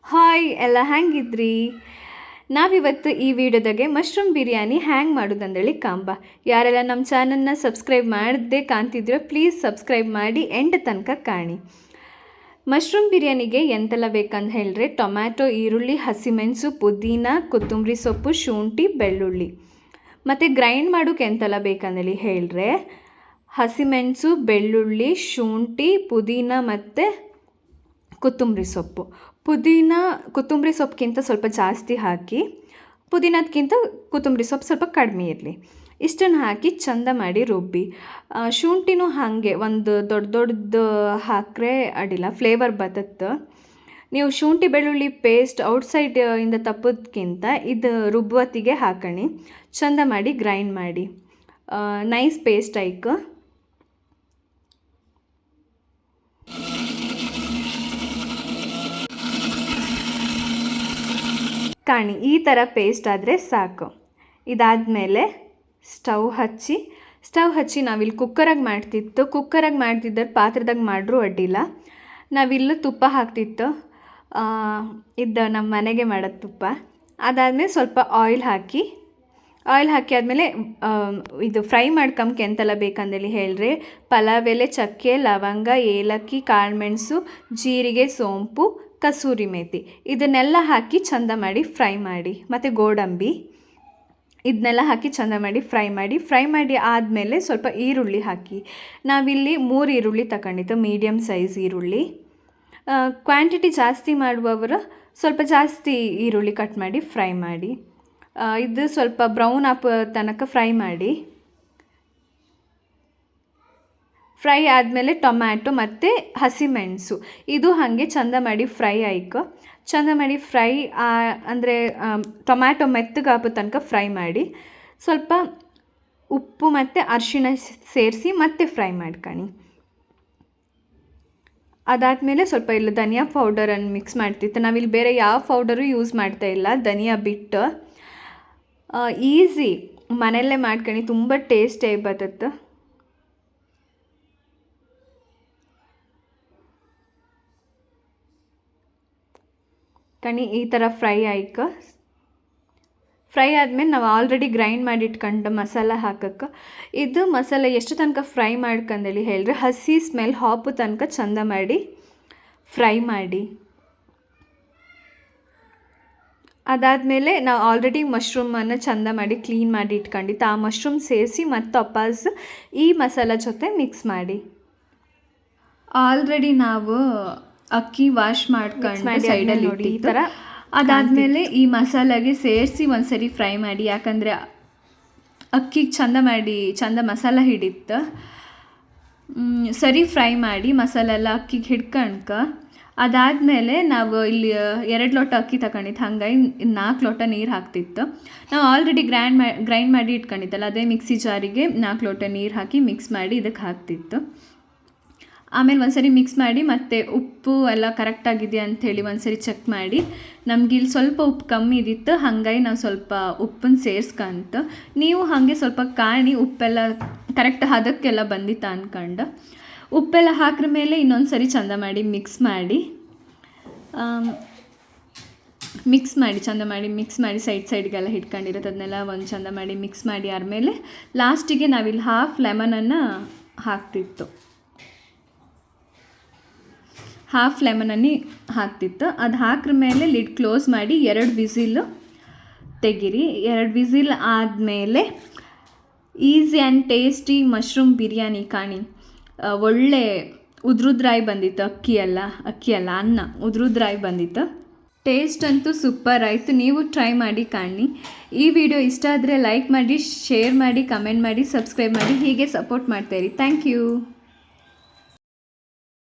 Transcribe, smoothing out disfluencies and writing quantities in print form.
Hi ಎಲ್ಲ ಹ್ಯಾಂಗಿದ್ರಿ? ನಾವಿವತ್ತು ಈ ವಿಡಿಯೋದಾಗೆ ಮಶ್ರೂಮ್ ಬಿರಿಯಾನಿ ಹ್ಯಾಂಗೆ ಮಾಡೋದಂದೇಳಿ ಕಾಂಬ. ಯಾರೆಲ್ಲ ನಮ್ಮ ಚಾನಲ್ನ ಸಬ್ಸ್ಕ್ರೈಬ್ ಮಾಡದೆ ಕಾಣ್ತಿದ್ರೋ ಪ್ಲೀಸ್ ಸಬ್ಸ್ಕ್ರೈಬ್ ಮಾಡಿ ಎಂಡ್ ತನಕ ಕಾಣಿ. ಮಶ್ರೂಮ್ ಬಿರಿಯಾನಿಗೆ ಎಂತೆಲ್ಲ ಬೇಕಂತ ಹೇಳಿದ್ರೆ ಟೊಮ್ಯಾಟೊ, ಈರುಳ್ಳಿ, ಹಸಿಮೆಣಸು, ಪುದೀನ, ಕೊತ್ತಂಬರಿ ಸೊಪ್ಪು, ಶುಂಠಿ, ಬೆಳ್ಳುಳ್ಳಿ. ಮತ್ತು ಗ್ರೈಂಡ್ ಮಾಡೋಕೆ ಎಂತೆಲ್ಲ ಬೇಕಂದೇಳಿ ಹೇಳಿದ್ರೆ ಹಸಿಮೆಣಸು, ಬೆಳ್ಳುಳ್ಳಿ, ಶುಂಠಿ, ಪುದೀನ ಮತ್ತು ಕೊತ್ತಂಬರಿ ಸೊಪ್ಪು. ಕೊತ್ತಂಬರಿ ಸೊಪ್ಪಿಗಿಂತ ಸ್ವಲ್ಪ ಜಾಸ್ತಿ ಹಾಕಿ, ಪುದೀನದಕ್ಕಿಂತ ಕೊತ್ತಂಬರಿ ಸೊಪ್ಪು ಸ್ವಲ್ಪ ಕಡಿಮೆ ಇರಲಿ. ಇಷ್ಟನ್ನು ಹಾಕಿ ಚಂದ ಮಾಡಿ ರುಬ್ಬಿ. ಶುಂಠಿನೂ ಹಾಗೆ ಒಂದು ದೊಡ್ಡದು ಹಾಕ್ರೆ ಅಡ್ಡಿಲ್ಲ, ಫ್ಲೇವರ್ ಬರುತ್ತೆ. ನೀವು ಶುಂಠಿ ಬೆಳ್ಳುಳ್ಳಿ ಪೇಸ್ಟ್ ಔಟ್ಸೈಡ್ ಇಂದ ತಪ್ಪೋದಕ್ಕಿಂತ ಇದು ರುಬ್ಬುವತ್ತಿಗೆ ಹಾಕಣಿ. ಚಂದ ಮಾಡಿ ಗ್ರೈಂಡ್ ಮಾಡಿ, ನೈಸ್ ಪೇಸ್ಟ್ ಆಯ್ಕೆ. ಕಾಣಿ ಈ ಥರ ಪೇಸ್ಟ್ ಆದರೆ ಸಾಕು. ಇದಾದಮೇಲೆ ಸ್ಟವ್ ಹಚ್ಚಿ ನಾವಿಲ್ಲಿ ಕುಕ್ಕರಾಗಿ ಮಾಡ್ತಿದ್ದರೆ ಪಾತ್ರದಾಗ ಮಾಡ್ರೂ ಅಡ್ಡಿಲ್ಲ. ನಾವಿಲ್ಲೂ ತುಪ್ಪ ಹಾಕ್ತಿತ್ತು, ಇದು ನಮ್ಮ ಮನೆಗೆ ಮಾಡೋದು ತುಪ್ಪ. ಅದಾದಮೇಲೆ ಸ್ವಲ್ಪ ಆಯಿಲ್ ಹಾಕಿ ಆದಮೇಲೆ ಇದು ಫ್ರೈ ಮಾಡ್ಕೊಂಬಕ್ಕೆ ಎಂತೆಲ್ಲ ಬೇಕಂದೇಳಿ ಹೇಳಿದ್ರೆ ಪಲಾವ್ ಎಲೆ, ಚಕ್ಕೆ, ಲವಂಗ, ಏಲಕ್ಕಿ, ಕಾಳುಮೆಣಸು, ಜೀರಿಗೆ, ಸೋಂಪು, ಕಸೂರಿ ಮೇಥಿ ಇದನ್ನೆಲ್ಲ ಹಾಕಿ ಚಂದ ಮಾಡಿ ಫ್ರೈ ಮಾಡಿ. ಮತ್ತು ಗೋಡಂಬಿ ಇದನ್ನೆಲ್ಲ ಹಾಕಿ ಚಂದ ಮಾಡಿ ಫ್ರೈ ಮಾಡಿ ಆದಮೇಲೆ ಸ್ವಲ್ಪ ಈರುಳ್ಳಿ ಹಾಕಿ. ನಾವಿಲ್ಲಿ 3 ಈರುಳ್ಳಿ ತಗೊಂಡಿದ್ದು, ಮೀಡಿಯಮ್ ಸೈಜ್ ಈರುಳ್ಳಿ. ಕ್ವಾಂಟಿಟಿ ಜಾಸ್ತಿ ಮಾಡುವವರು ಸ್ವಲ್ಪ ಜಾಸ್ತಿ ಈರುಳ್ಳಿ ಕಟ್ ಮಾಡಿ ಫ್ರೈ ಮಾಡಿ. ಇದು ಸ್ವಲ್ಪ ಬ್ರೌನ್ ಆಗೋ ತನಕ ಫ್ರೈ ಮಾಡಿ. ಫ್ರೈ ಆದಮೇಲೆ ಟೊಮ್ಯಾಟೊ ಮತ್ತು ಹಸಿಮೆಣಸು ಇದು ಹಾಗೆ ಚಂದ ಮಾಡಿ ಫ್ರೈ ಆಯ್ಕೆ. ಚಂದ ಮಾಡಿ ಫ್ರೈ ಅಂದರೆ ಟೊಮ್ಯಾಟೊ ಮೆತ್ತಗಾಗೋ ತನಕ ಫ್ರೈ ಮಾಡಿ. ಸ್ವಲ್ಪ ಉಪ್ಪು ಮತ್ತು ಅರಿಶಿಣ ಸೇರಿಸಿ ಮತ್ತೆ ಫ್ರೈ ಮಾಡ್ಕೊಳ್ಳಿ. ಅದಾದಮೇಲೆ ಸ್ವಲ್ಪ ಇಲ್ಲ ಧನಿಯಾ ಪೌಡರನ್ನು ಮಿಕ್ಸ್ ಮಾಡ್ತಿತ್ತು. ನಾವಿಲ್ಲಿ ಬೇರೆ ಯಾವ ಪೌಡರು ಯೂಸ್ ಮಾಡ್ತಾಯಿಲ್ಲ, ಧನಿಯಾ ಬಿಟ್ಟು. ಈಸಿ, ಮನೆಯಲ್ಲೇ ಮಾಡ್ಕೊಳ್ಳಿ, ತುಂಬ ಟೇಸ್ಟಿಯಾಗಿ ಬರ್ತದೆ. ಈ ಥರ ಫ್ರೈ ಆದಮೇಲೆ ನಾವು ಆಲ್ರೆಡಿ ಗ್ರೈಂಡ್ ಮಾಡಿ ಇಟ್ಕೊಂಡು ಮಸಾಲ ಹಾಕಕ್ಕೆ. ಇದು ಮಸಾಲೆ ಎಷ್ಟು ತನಕ ಫ್ರೈ ಮಾಡ್ಕೊಂಡೇಳಿ ಹೇಳಿದ್ರೆ ಹಸಿ ಸ್ಮೆಲ್ ಹಾಪು ತನಕ ಚಂದ ಮಾಡಿ ಫ್ರೈ ಮಾಡಿ. ಅದಾದಮೇಲೆ ನಾವು ಆಲ್ರೆಡಿ ಮಶ್ರೂಮನ್ನು ಚಂದ ಮಾಡಿ ಕ್ಲೀನ್ ಮಾಡಿ ಇಟ್ಕೊಂಡಿತ್ತು, ಆ ಮಶ್ರೂಮ್ ಸೇರಿಸಿ ಮತ್ತು ವಾಪಸ್ ಈ ಮಸಾಲ ಜೊತೆ ಮಿಕ್ಸ್ ಮಾಡಿ. ಆಲ್ರೆಡಿ ನಾವು ಅಕ್ಕಿ ವಾಶ್ ಮಾಡ್ಕೊಂಡು ಸೈಡಲ್ಲಿ ನೋಡಿ ಈ ಥರ. ಅದಾದಮೇಲೆ ಈ ಮಸಾಲೆಗೆ ಸೇರಿಸಿ ಒಂದು ಸರಿ ಫ್ರೈ ಮಾಡಿ, ಯಾಕಂದರೆ ಅಕ್ಕಿಗೆ ಚಂದ ಮಸಾಲ ಹಿಡಿತ್ತು. ಸರಿ ಫ್ರೈ ಮಾಡಿ ಮಸಾಲೆ ಎಲ್ಲ ಅಕ್ಕಿಗೆ ಹಿಡ್ಕಣ್ಕ. ಅದಾದಮೇಲೆ ನಾವು ಇಲ್ಲಿ 2 ಲೋಟ ಅಕ್ಕಿ ತಗೊಂಡಿದ್ದು, ಹಂಗಾಗಿ 4 ಲೋಟ ನೀರು ಹಾಕ್ತಿತ್ತು. ನಾವು ಆಲ್ರೆಡಿ ಗ್ರೈಂಡ್ ಮಾಡಿ ಇಟ್ಕೊಂಡಿದ್ದಲ್ಲ, ಅದೇ ಮಿಕ್ಸಿ ಜಾರಿಗೆ 4 ಲೋಟ ನೀರು ಹಾಕಿ ಮಿಕ್ಸ್ ಮಾಡಿ ಇದಕ್ಕೆ ಹಾಕ್ತಿತ್ತು. ಆಮೇಲೆ ಒಂದು ಸರಿ ಮಿಕ್ಸ್ ಮಾಡಿ ಮತ್ತೆ ಉಪ್ಪು ಎಲ್ಲ ಕರೆಕ್ಟಾಗಿದೆ ಅಂಥೇಳಿ ಒಂದು ಸರಿ ಚೆಕ್ ಮಾಡಿ. ನಮಗಿಲ್ಲಿ ಸ್ವಲ್ಪ ಉಪ್ಪು ಕಮ್ಮಿ ಇದ್ದಿತ್ತು, ಹಾಗಾಗಿ ನಾವು ಸ್ವಲ್ಪ ಉಪ್ಪನ್ನು ಸೇರಿಸ್ಕೊಂತ. ನೀವು ಹಾಗೆ ಸ್ವಲ್ಪ ಕಾಣಿ ಉಪ್ಪೆಲ್ಲ ಕರೆಕ್ಟ್ ಹದಕ್ಕೆಲ್ಲ ಬಂದಿತ್ತು ಅಂದ್ಕೊಂಡು. ಉಪ್ಪೆಲ್ಲ ಹಾಕಿದ ಮೇಲೆ ಇನ್ನೊಂದು ಸರಿ ಚಂದ ಮಾಡಿ ಮಿಕ್ಸ್ ಮಾಡಿ ಚಂದ ಮಾಡಿ ಮಿಕ್ಸ್ ಮಾಡಿ ಸೈಡ್ಗೆಲ್ಲ ಹಿಡ್ಕೊಂಡಿರುತ್ತೆ, ಅದನ್ನೆಲ್ಲ ಒಂದು ಚಂದ ಮಾಡಿ ಮಿಕ್ಸ್ ಮಾಡಿ ಆದಮೇಲೆ ಲಾಸ್ಟಿಗೆ ನಾವಿಲ್ಲಿ ಹಾಫ್ ಲೆಮನನ್ನು ಹಾಕ್ತಿತ್ತು. ಅದು ಹಾಕಿದ ಮೇಲೆ ಲಿಡ್ ಕ್ಲೋಸ್ ಮಾಡಿ 2 ವಿಸಿಲ್ ತೆಗಿರಿ. 2 ವಿಸಿಲ್ ಆದಮೇಲೆ easy and tasty mushroom biryani ಕಾಣಿ. ಒಳ್ಳೆ ಉದ್ರುದ್ರಾಯಿ ಬಂದಿತ್ತು, ಅಕ್ಕಿ ಅಲ್ಲ ಅನ್ನ ಉದ್ರುದ್ರಾಯಿ ಬಂದಿತ್ತು. ಟೇಸ್ಟ್ ಅಂತೂ ಸೂಪರ್ ಆಯಿತು. ನೀವು ಟ್ರೈ ಮಾಡಿ ಕಾಣಿ. ಈ ವಿಡಿಯೋ ಇಷ್ಟ ಆದರೆ ಲೈಕ್ ಮಾಡಿ, ಶೇರ್ ಮಾಡಿ, ಕಮೆಂಟ್ ಮಾಡಿ, ಸಬ್ಸ್ಕ್ರೈಬ್ ಮಾಡಿ. ಹೀಗೆ ಸಪೋರ್ಟ್ ಮಾಡ್ತಾಯಿರಿ. Thank you.